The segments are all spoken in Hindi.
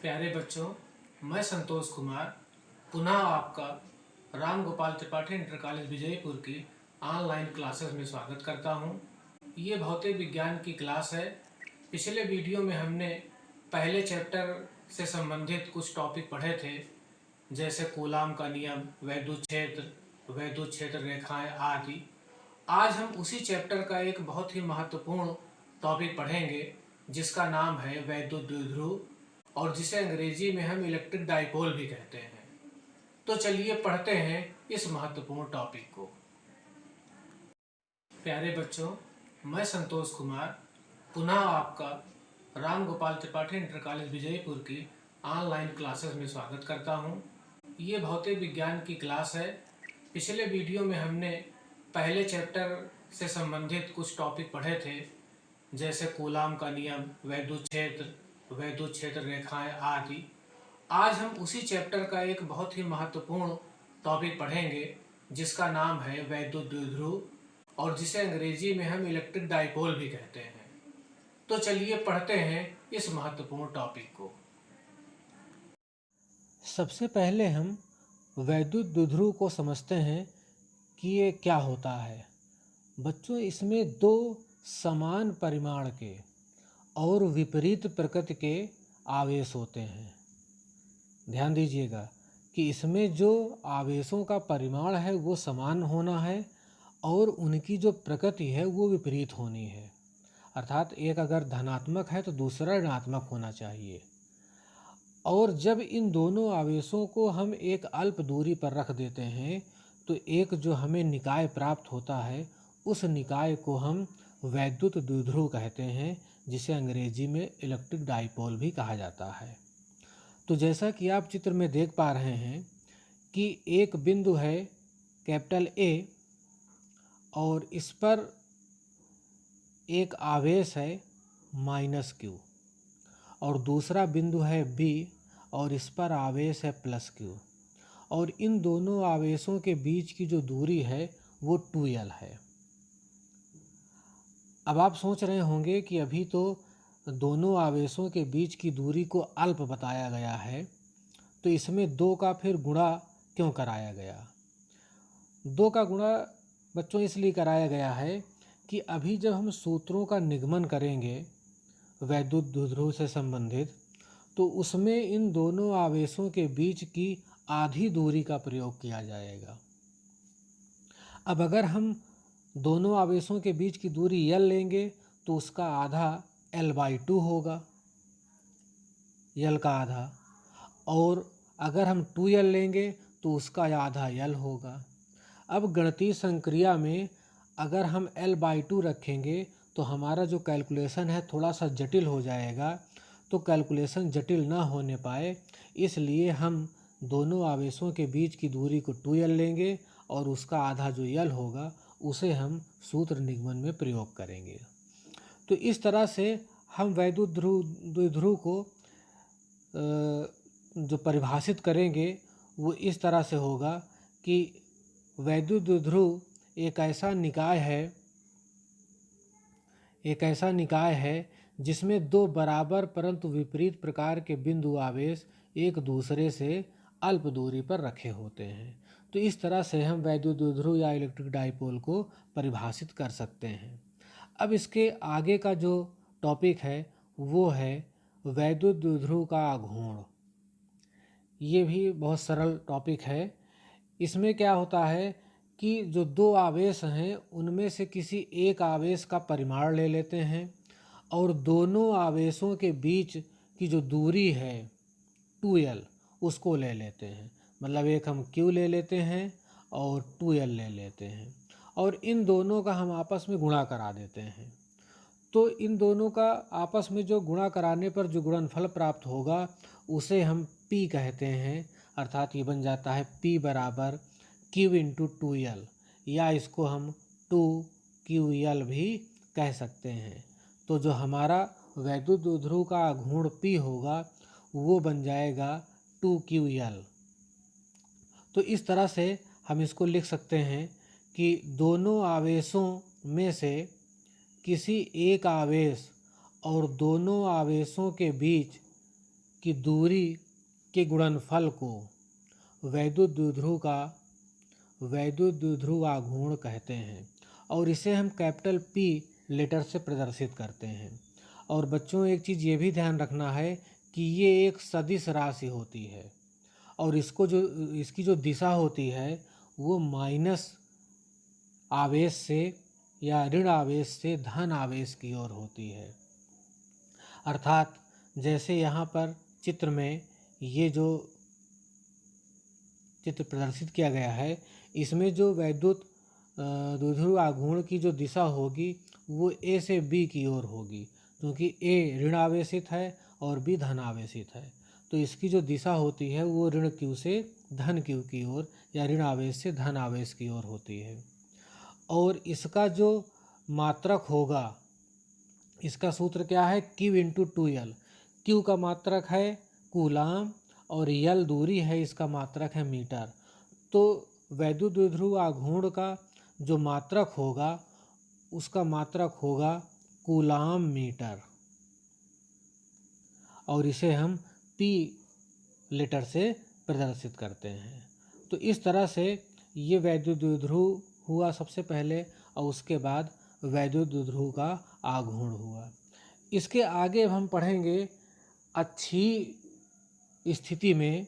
प्यारे बच्चों, मैं संतोष कुमार पुनः आपका राम गोपाल त्रिपाठी इंटर कॉलेज विजयपुर की ऑनलाइन क्लासेस में स्वागत करता हूं। ये भौतिक विज्ञान की क्लास है। पिछले वीडियो में हमने पहले चैप्टर से संबंधित कुछ टॉपिक पढ़े थे, जैसे कूलाम का नियम, वैद्युत क्षेत्र रेखाएं आदि। आज हम उसी चैप्टर का एक बहुत ही महत्वपूर्ण टॉपिक पढ़ेंगे, जिसका नाम है वैद्युत द्विध्रुव, और जिसे अंग्रेजी में हम इलेक्ट्रिक डाइपोल भी कहते हैं। तो चलिए पढ़ते हैं इस महत्वपूर्ण टॉपिक को। प्यारे बच्चों, मैं संतोष कुमार पुनः आपका राम गोपाल त्रिपाठी इंटर कॉलेज विजयपुर की ऑनलाइन क्लासेस में स्वागत करता हूं। ये भौतिक विज्ञान की क्लास है। पिछले वीडियो में हमने पहले चैप्टर से संबंधित कुछ टॉपिक पढ़े थे, जैसे कूलाम का नियम, वैद्युत क्षेत्र रेखाएं आदि। आज हम उसी चैप्टर का एक बहुत ही महत्वपूर्ण टॉपिक पढ़ेंगे, जिसका नाम है वैद्युत द्विध्रुव, और जिसे अंग्रेजी में हम इलेक्ट्रिक डाइपोल भी कहते हैं। तो चलिए पढ़ते हैं इस महत्वपूर्ण टॉपिक को। सबसे पहले हम वैद्युत द्विध्रुव को समझते हैं कि ये क्या होता है। बच्चों, इसमें दो समान परिमाण के और विपरीत प्रकृति के आवेश होते हैं। ध्यान दीजिएगा कि इसमें जो आवेशों का परिमाण है वो समान होना है और उनकी जो प्रकृति है वो विपरीत होनी है। अर्थात एक अगर धनात्मक है तो दूसरा ऋणात्मक होना चाहिए। और जब इन दोनों आवेशों को हम एक अल्प दूरी पर रख देते हैं तो एक जो हमें निकाय प्राप्त होता है, उस निकाय को हम वैद्युत द्विध्रुव कहते हैं, जिसे अंग्रेजी में इलेक्ट्रिक डाइपोल भी कहा जाता है। तो जैसा कि आप चित्र में देख पा रहे हैं कि एक बिंदु है कैपिटल ए और इस पर एक आवेश है माइनस क्यू, और दूसरा बिंदु है बी और इस पर आवेश है प्लस क्यू, और इन दोनों आवेशों के बीच की जो दूरी है वो 2l है। अब आप सोच रहे होंगे कि अभी तो दोनों आवेशों के बीच की दूरी को अल्प बताया गया है, तो इसमें 2 का फिर गुणा क्यों कराया गया। 2 का गुणा बच्चों इसलिए कराया गया है कि अभी जब हम सूत्रों का निगमन करेंगे वैद्युत द्विध्रुव से संबंधित, तो उसमें इन दोनों आवेशों के बीच की आधी दूरी का प्रयोग किया जाएगा। अब अगर हम दोनों आवेशों के बीच की दूरी l लेंगे तो उसका आधा l/2 होगा, l का आधा, और अगर हम 2l लेंगे तो उसका आधा l होगा। अब गणितीय संक्रिया में अगर हम l/2 रखेंगे तो हमारा जो कैलकुलेशन है थोड़ा सा जटिल हो जाएगा। तो कैलकुलेशन जटिल ना होने पाए इसलिए हम दोनों आवेशों के बीच की दूरी को 2l लेंगे और उसका आधा जो l होगा उसे हम सूत्र निगमन में प्रयोग करेंगे। तो इस तरह से हम वैद्युत द्विध्रुव को जो परिभाषित करेंगे वो इस तरह से होगा कि वैद्युत द्विध्रुव एक ऐसा निकाय है जिसमें दो बराबर परंतु विपरीत प्रकार के बिंदु आवेश एक दूसरे से अल्प दूरी पर रखे होते हैं। तो इस तरह से हम वैद्युत द्विध्रुव या इलेक्ट्रिक डाइपोल को परिभाषित कर सकते हैं। अब इसके आगे का जो टॉपिक है वो है वैद्युत द्विध्रुव का आघूर्ण। ये भी बहुत सरल टॉपिक है। इसमें क्या होता है कि जो दो आवेश हैं उनमें से किसी एक आवेश का परिमाण ले लेते हैं और दोनों आवेशों के बीच की जो दूरी है 2l उसको ले लेते हैं। मतलब एक हम q ले लेते हैं और 2l ले लेते हैं और इन दोनों का हम आपस में गुणा करा देते हैं। तो इन दोनों का आपस में जो गुणा कराने पर जो गुणनफल प्राप्त होगा उसे हम P कहते हैं। अर्थात ये बन जाता है P बराबर Q इंटू 2l, या इसको हम 2QL भी कह सकते हैं। तो जो हमारा वैद्युत द्विध्रुव का आघूर्ण P होगा वो बन जाएगा 2QL। तो इस तरह से हम इसको लिख सकते हैं कि दोनों आवेशों में से किसी एक आवेश और दोनों आवेशों के बीच कि दूरी के गुणनफल को वैद्युत द्विध्रुव आघूर्ण कहते हैं और इसे हम कैपिटल P लेटर से प्रदर्शित करते हैं। और बच्चों एक चीज़ ये भी ध्यान रखना है कि ये एक सदिश राशि होती है और इसकी जो दिशा होती है वो माइनस आवेश से या ऋण आवेश से धन आवेश की ओर होती है। अर्थात जैसे यहाँ पर चित्र में ये जो चित्र प्रदर्शित किया गया है, इसमें जो वैद्युत द्विध्रुव आघूर्ण की जो दिशा होगी वो A से B की ओर होगी, क्योंकि A ऋण आवेशित है और B धन आवेशित है। तो इसकी जो दिशा होती है वो ऋण Q से धन Q की ओर या ऋण आवेश से धन आवेश की ओर होती है। और इसका जो मात्रक होगा, इसका सूत्र क्या है? Q into 2L। Q का मात्रक है कूलाम और L दूरी है, इसका मात्रक है मीटर। तो वैद्युत द्विध्रुव आघूर्ण का जो मात्रक होगा उसका मात्रक होगा कूलाम मीटर और इसे हम P लेटर से प्रदर्शित करते हैं। तो इस तरह से ये वैद्युत द्विध्रुव हुआ सबसे पहले और उसके बाद वैद्युत द्विध्रुव का आघूर्ण हुआ। इसके आगे हम पढ़ेंगे अच्छी स्थिति में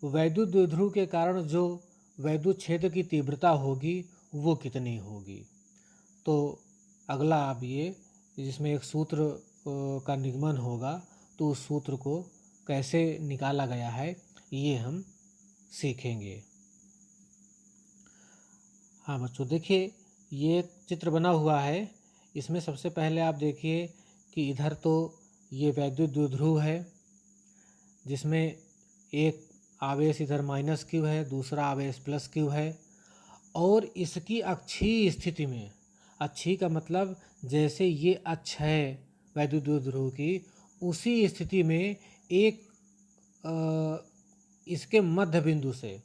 वैद्युत द्विध्रुव के कारण जो वैद्युत क्षेत्र की तीव्रता होगी वो कितनी होगी। तो अगला आप ये जिसमें एक सूत्र का निगमन होगा, तो उस सूत्र को कैसे निकाला गया है ये हम सीखेंगे। हाँ बच्चों देखिए, ये एक चित्र बना हुआ है। इसमें सबसे पहले आप देखिए कि इधर तो ये वैद्युत द्विध्रुव है जिसमें एक आवेश इधर -Q है, दूसरा आवेश +Q है और इसकी अक्षीय स्थिति में, अक्षीय का मतलब जैसे ये अक्ष है वैद्युत द्विध्रुव की, उसी स्थिति में एक इसके मध्य बिंदु से,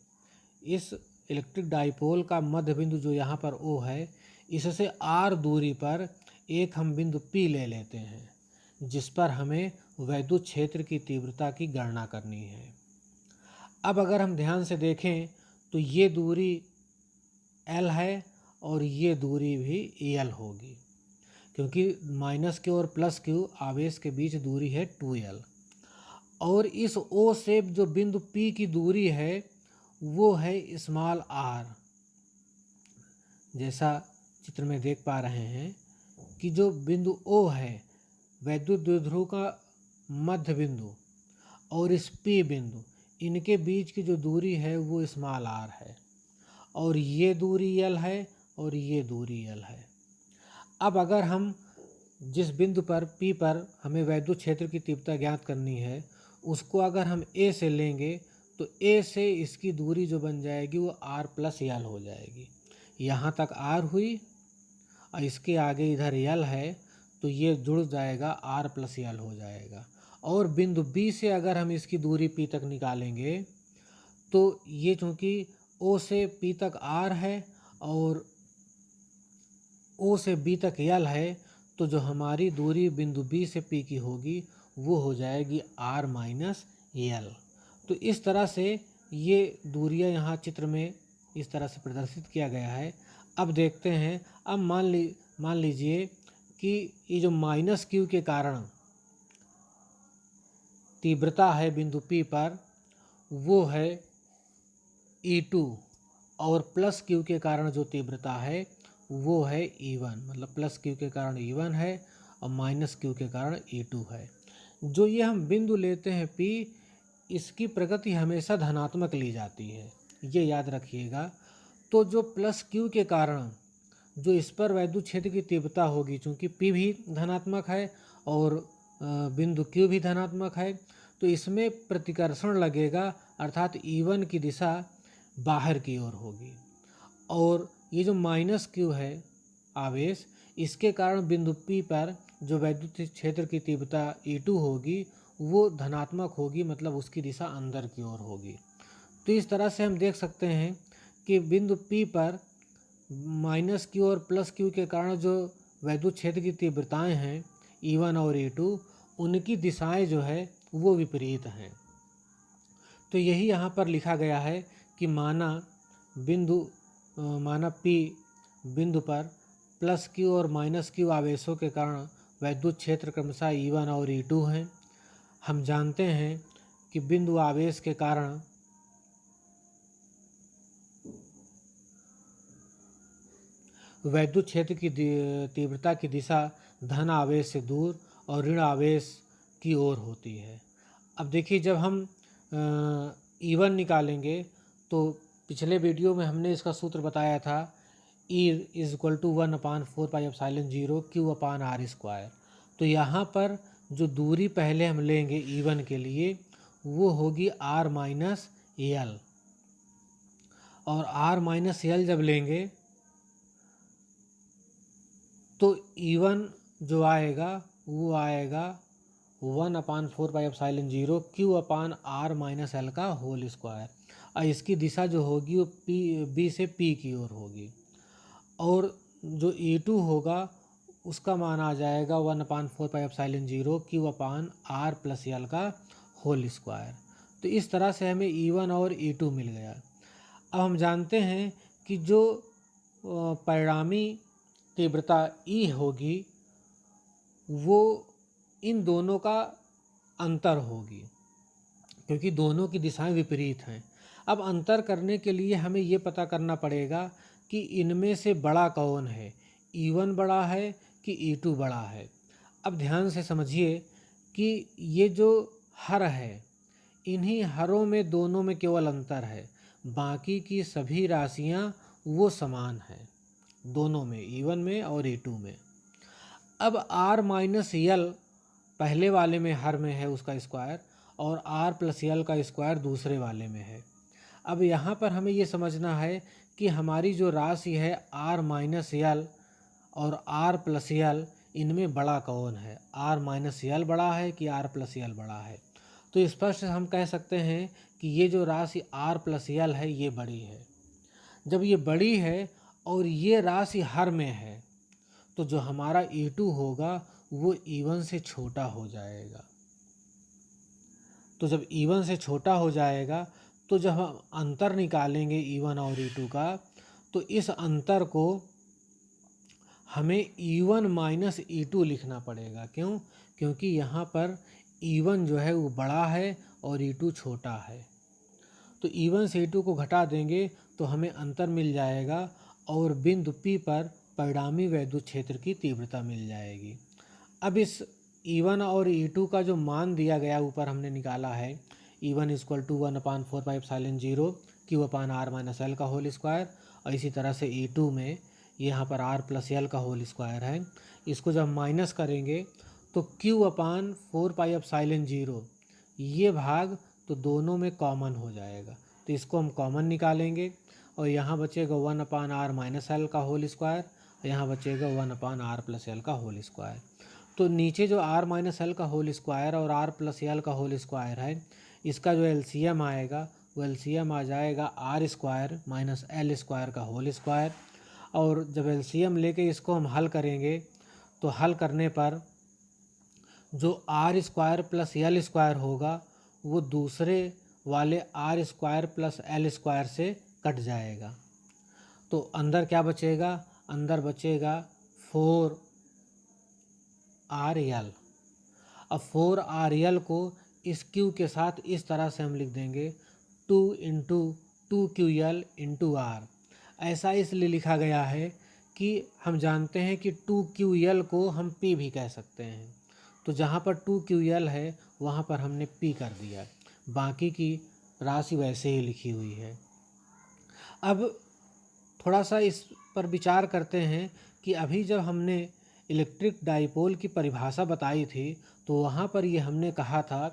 इस इलेक्ट्रिक डाइपोल का मध्य बिंदु जो यहाँ पर O है, इससे R दूरी पर एक हम बिंदु P ले लेते हैं जिस पर हमें वैद्युत क्षेत्र की तीव्रता की गणना करनी है। अब अगर हम ध्यान से देखें तो ये दूरी L है और ये दूरी भी L होगी, क्योंकि -Q और +Q आवेश के बीच दूरी है 2L। और इस O से जो बिंदु P की दूरी है वो है स्मॉल r। जैसा चित्र में देख पा रहे हैं कि जो बिंदु O है वैद्युत द्विध्रुव का मध्य बिंदु और इस P बिंदु, इनके बीच की जो दूरी है वो स्मॉल r है और ये दूरी L है और ये दूरी L है। अब अगर हम जिस बिंदु पर P पर हमें वैद्युत क्षेत्र की तीव्रता ज्ञात करनी है, उसको अगर हम A से लेंगे तो A से इसकी दूरी जो बन जाएगी वो R + L हो जाएगी। यहाँ तक R हुई और इसके आगे इधर L है तो ये जुड़ जाएगा, R + L हो जाएगा। और बिंदु B से अगर हम इसकी दूरी P तक निकालेंगे तो ये चूँकि O से P तक R है और O से B तक L है, तो जो हमारी दूरी बिंदु B से P की होगी वो हो जाएगी R - L। तो इस तरह से ये दूरियां यहाँ चित्र में इस तरह से प्रदर्शित किया गया है। अब देखते हैं, अब मान लीजिए कि ये जो -Q के कारण तीव्रता है बिंदु P पर वो है E2 और +Q के कारण जो तीव्रता है वो है E1, मतलब +Q के कारण E1 है और -Q के कारण E2 है। जो ये हम बिंदु लेते हैं P, इसकी प्रगति हमेशा धनात्मक ली जाती है, ये याद रखिएगा। तो जो +Q के कारण जो इस पर वैद्युत क्षेत्र की तीव्रता होगी, चूँकि P भी धनात्मक है और बिंदु Q भी धनात्मक है, तो इसमें प्रतिकर्षण लगेगा, अर्थात E1 की दिशा बाहर की ओर होगी। और ये जो -Q है आवेश, इसके कारण बिंदु P पर जो वैद्युत क्षेत्र की तीव्रता E2 होगी वो धनात्मक होगी, मतलब उसकी दिशा अंदर की ओर होगी। तो इस तरह से हम देख सकते हैं कि बिंदु P पर -Q और +Q के कारण जो वैद्युत क्षेत्र की तीव्रताएं हैं E1 और E2, उनकी दिशाएं जो है वो विपरीत हैं। तो यही यहाँ पर लिखा गया है कि माना P बिंदु पर प्लस Q और माइनस Q आवेशों के कारण वैद्युत क्षेत्र क्रमशः E1 और E2 हैं। हम जानते हैं कि बिंदु आवेश के कारण वैद्युत क्षेत्र की तीव्रता की दिशा धन आवेश से दूर और ऋण आवेश की ओर होती है। अब देखिए, जब हम E1 निकालेंगे तो पिछले वीडियो में हमने इसका सूत्र बताया था, E = 1/4πε0 Q/r²। तो यहाँ पर जो दूरी पहले हम लेंगे E1 के लिए वो होगी r-l, और r-l जब लेंगे तो E1 जो आएगा वो आएगा 1/4πε0 Q/r-l का होल स्क्वायर, और इसकी दिशा जो होगी वो B से P की ओर होगी। और जो E2 होगा उसका मान आ जाएगा 1/4πε0 Q/r+l का होल स्क्वायर। तो इस तरह से हमें E1 और E2 मिल गया। अब हम जानते हैं कि जो परिणामी तीव्रता E होगी वो इन दोनों का अंतर होगी, क्योंकि दोनों की दिशाएं विपरीत हैं। अब अंतर करने के लिए हमें ये पता करना पड़ेगा कि इनमें से बड़ा कौन है, E1 बड़ा है कि E2 बड़ा है। अब ध्यान से समझिए कि ये जो हर है, इन्हीं हरों में दोनों में केवल अंतर है, बाकी की सभी राशियां वो समान हैं दोनों में, E1 में और E2 में। अब r-l पहले वाले में हर में है उसका स्क्वायर, और r+l का स्क्वायर दूसरे वाले में है। अब यहाँ पर हमें ये समझना है कि हमारी जो राशि है r-l और r+l, इनमें बड़ा कौन है, r-l बड़ा है कि r+l बड़ा है। तो स्पष्ट हम कह सकते हैं कि ये जो राशि r+l है ये बड़ी है। जब ये बड़ी है और ये राशि हर में है तो जो हमारा E2 होगा वो E1 से छोटा हो जाएगा। तो जब E1 से छोटा हो जाएगा तो जब हम अंतर निकालेंगे E1 और E2 का, तो इस अंतर को हमें E1 माइनस E2 लिखना पड़ेगा। क्यों? क्योंकि यहाँ पर E1 जो है वो बड़ा है और E2 छोटा है। तो E1 से E2 को घटा देंगे तो हमें अंतर मिल जाएगा और बिंदु P पर परिणामी वैद्युत क्षेत्र की तीव्रता मिल जाएगी। अब इस E1 और E2 का जो मान दिया गया ऊपर हमने निकाला है, E1 = 1/4πε0 Q/r-l का होल स्क्वायर, और इसी तरह से E2 में यहाँ पर r+l का होल स्क्वायर है। इसको जब माइनस करेंगे तो Q/4πε0 ये भाग तो दोनों में कॉमन हो जाएगा, तो इसको हम कॉमन निकालेंगे और यहाँ बचेगा 1/r-l का होल स्क्वायर, यहाँ बचेगा 1/r+l का होल स्क्वायर। तो नीचे जो r-l का होल स्क्वायर और r+l का होल स्क्वायर है, इसका जो एलसीएम आएगा वो एलसीएम आ जाएगा r² - l² का होल स्क्वायर। और जब एलसीएम लेके इसको हम हल करेंगे तो हल करने पर जो r² + l² होगा वो दूसरे वाले r² + l² से कट जाएगा। तो अंदर क्या बचेगा? अंदर बचेगा 4rl। अब 4rl को इस q के साथ इस तरह से हम लिख देंगे 2 × 2ql × r। ऐसा इसलिए लिखा गया है कि हम जानते हैं कि 2ql को हम p भी कह सकते हैं, तो जहाँ पर 2ql है वहाँ पर हमने p कर दिया, बाकी की राशि वैसे ही लिखी हुई है। अब थोड़ा सा इस पर विचार करते हैं कि अभी जब हमने इलेक्ट्रिक डाइपोल की परिभाषा बताई थी तो वहाँ पर ये हमने कहा था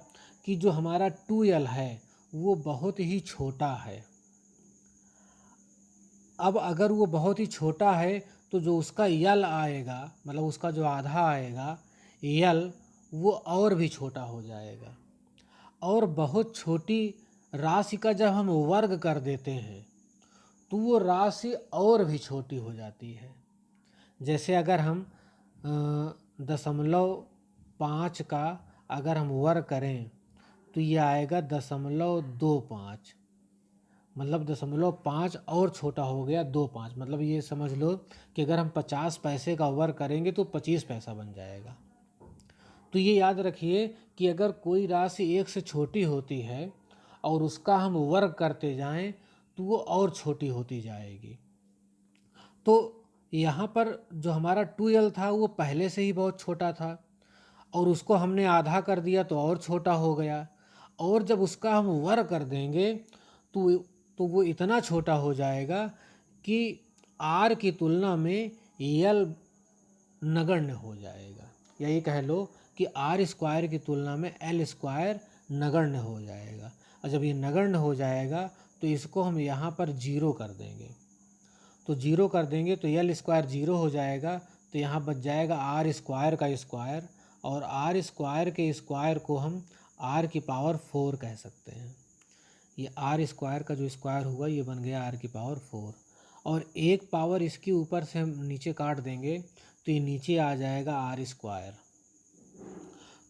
कि जो हमारा 2l है वो बहुत ही छोटा है। अब अगर वो बहुत ही छोटा है तो जो उसका यल आएगा, मतलब उसका जो आधा आएगा यल, वो और भी छोटा हो जाएगा। और बहुत छोटी राशि का जब हम वर्ग कर देते हैं तो वो राशि और भी छोटी हो जाती है। जैसे अगर हम 0.5 का अगर हम वर्ग करें तो ये आएगा 0.25, मतलब 0.5 और छोटा हो गया 25। मतलब ये समझ लो कि अगर हम 50 पैसे का वर्ग करेंगे तो 25 पैसा बन जाएगा। तो ये याद रखिए कि अगर कोई राशि 1 से छोटी होती है और उसका हम वर्ग करते जाएं तो वो और छोटी होती जाएगी। तो यहाँ पर जो हमारा 2l था वो पहले से ही बहुत छोटा था और उसको हमने आधा कर दिया तो और छोटा हो गया, और जब उसका हम वर्ग कर देंगे तो वो इतना छोटा हो जाएगा कि r की तुलना में l नगण्य हो जाएगा। या ये कह लो कि r स्क्वायर की तुलना में l स्क्वायर नगण्य हो जाएगा। और जब ये नगण्य हो जाएगा तो इसको हम यहाँ पर 0 कर देंगे। तो 0 कर देंगे तो l स्क्वायर 0 हो जाएगा, तो यहाँ बच जाएगा r स्क्वायर का स्क्वायर, और r स्क्वायर के स्क्वायर को हम r की पावर 4 कह सकते हैं। ये r स्क्वायर का जो स्क्वायर हुआ ये बन गया r की पावर 4, और एक पावर इसके ऊपर से हम नीचे काट देंगे तो ये नीचे आ जाएगा r स्क्वायर।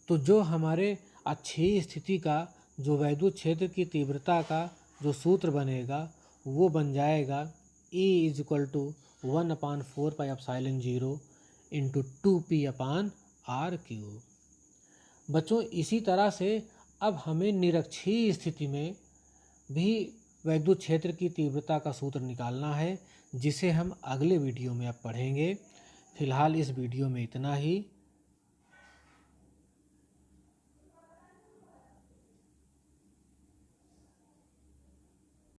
तो जो हमारे अक्षीय स्थिति का जो वैद्युत क्षेत्र की तीव्रता का जो सूत्र बनेगा वो बन जाएगा E = 1/4πε0 × 2p/r³। बच्चों इसी तरह से अब हमें निरक्षीय स्थिति में भी वैद्युत क्षेत्र की तीव्रता का सूत्र निकालना है, जिसे हम अगले वीडियो में अब पढ़ेंगे। फिलहाल इस वीडियो में इतना ही।